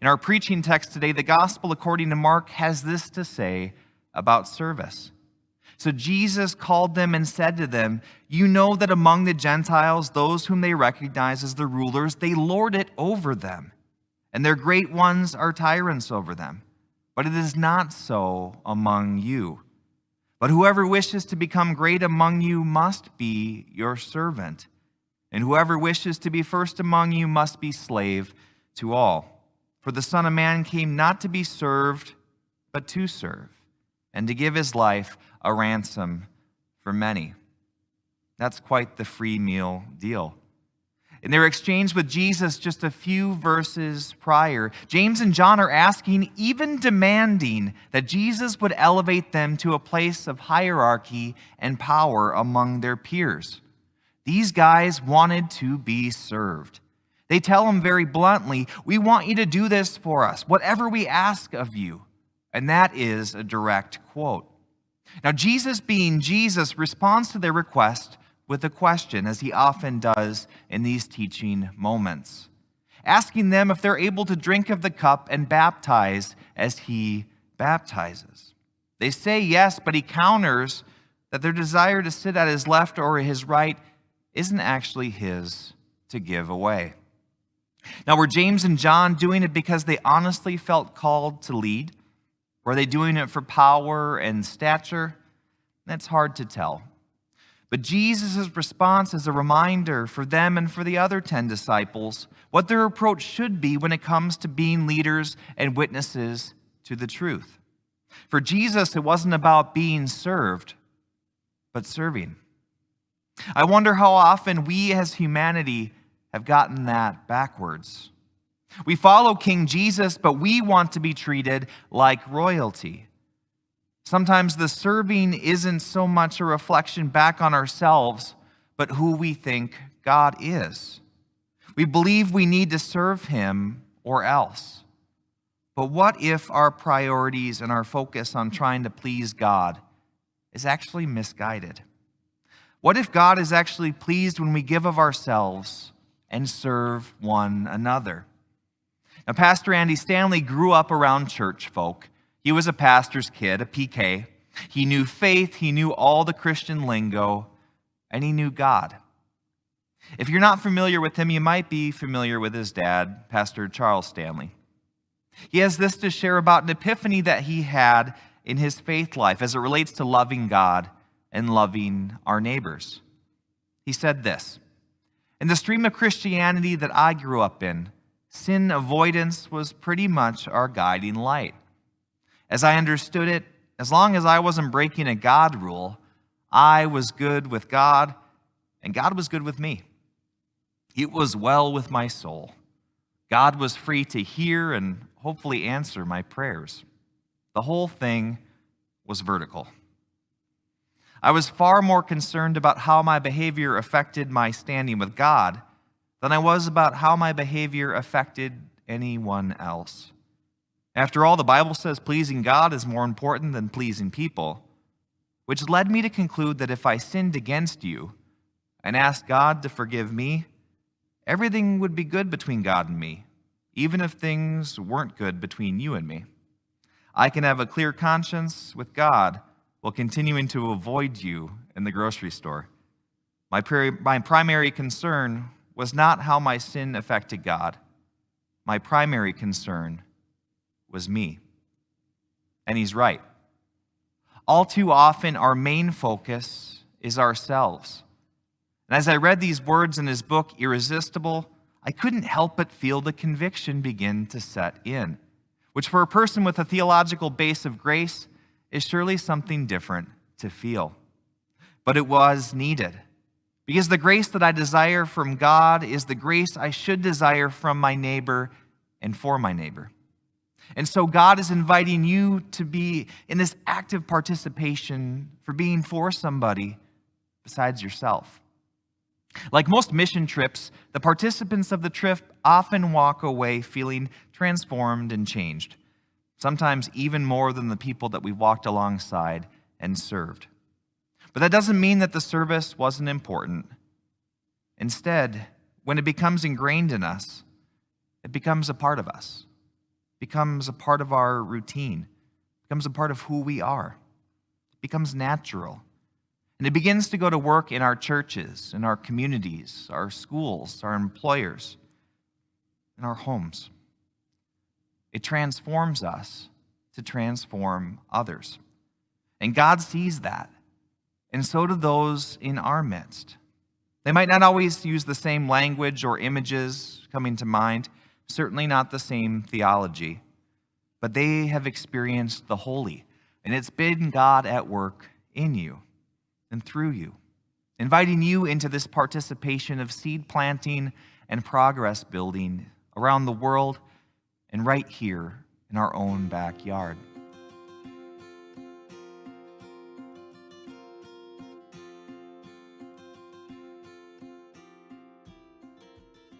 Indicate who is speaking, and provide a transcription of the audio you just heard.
Speaker 1: In our preaching text today, the gospel according to Mark has this to say about service. So Jesus called them and said to them, "You know that among the Gentiles, those whom they recognize as the rulers, they lord it over them, and their great ones are tyrants over them. But it is not so among you. But whoever wishes to become great among you must be your servant, and whoever wishes to be first among you must be slave to all. For the Son of Man came not to be served, but to serve, and to give his life a ransom for many." That's quite the free meal deal. In their exchange with Jesus just a few verses prior, James and John are asking, even demanding, that Jesus would elevate them to a place of hierarchy and power among their peers. These guys wanted to be served. They tell him very bluntly, "We want you to do this for us, whatever we ask of you." And that is a direct quote. Now, Jesus, being Jesus, responds to their request with a question, as he often does in these teaching moments, asking them if they're able to drink of the cup and baptize as he baptizes. They say yes, but he counters that their desire to sit at his left or his right isn't actually his to give away. Now, were James and John doing it because they honestly felt called to lead? Were they doing it for power and stature? That's hard to tell. But Jesus' response is a reminder for them and for the other 10 disciples what their approach should be when it comes to being leaders and witnesses to the truth. For Jesus, it wasn't about being served, but serving. I wonder how often we as humanity have gotten that backwards. We follow King Jesus, but we want to be treated like royalty. Sometimes the serving isn't so much a reflection back on ourselves, but who we think God is. We believe we need to serve him or else. But what if our priorities and our focus on trying to please God is actually misguided? What if God is actually pleased when we give of ourselves and serve one another? Now, Pastor Andy Stanley grew up around church folk. He was a pastor's kid, a PK. He knew faith, he knew all the Christian lingo, and he knew God. If you're not familiar with him, you might be familiar with his dad, Pastor Charles Stanley. He has this to share about an epiphany that he had in his faith life as it relates to loving God and loving our neighbors. He said this, "In the stream of Christianity that I grew up in, sin avoidance was pretty much our guiding light. As I understood it, as long as I wasn't breaking a God rule, I was good with God, and God was good with me. It was well with my soul. God was free to hear and hopefully answer my prayers. The whole thing was vertical. I was far more concerned about how my behavior affected my standing with God than I was about how my behavior affected anyone else. After all, the Bible says pleasing God is more important than pleasing people, which led me to conclude that if I sinned against you and asked God to forgive me, everything would be good between God and me, even if things weren't good between you and me. I can have a clear conscience with God while continuing to avoid you in the grocery store. My primary concern was not how my sin affected God. My primary concern was me." And he's right. All too often, our main focus is ourselves. And as I read these words in his book, Irresistible, I couldn't help but feel the conviction begin to set in, which for a person with a theological base of grace is surely something different to feel. But it was needed, because the grace that I desire from God is the grace I should desire from my neighbor and for my neighbor. And so God is inviting you to be in this active participation for being for somebody besides yourself. Like most mission trips, the participants of the trip often walk away feeling transformed and changed, sometimes even more than the people that we walked alongside and served. But that doesn't mean that the service wasn't important. Instead, when it becomes ingrained in us, it becomes a part of us. becomes a part of our routine, becomes a part of who we are, it becomes natural. And it begins to go to work in our churches, in our communities, our schools, our employers, in our homes. It transforms us to transform others. And God sees that, and so do those in our midst. They might not always use the same language or images coming to mind, certainly not the same theology, but they have experienced the holy, and it's been God at work in you and through you, inviting you into this participation of seed planting and progress building around the world and right here in our own backyard.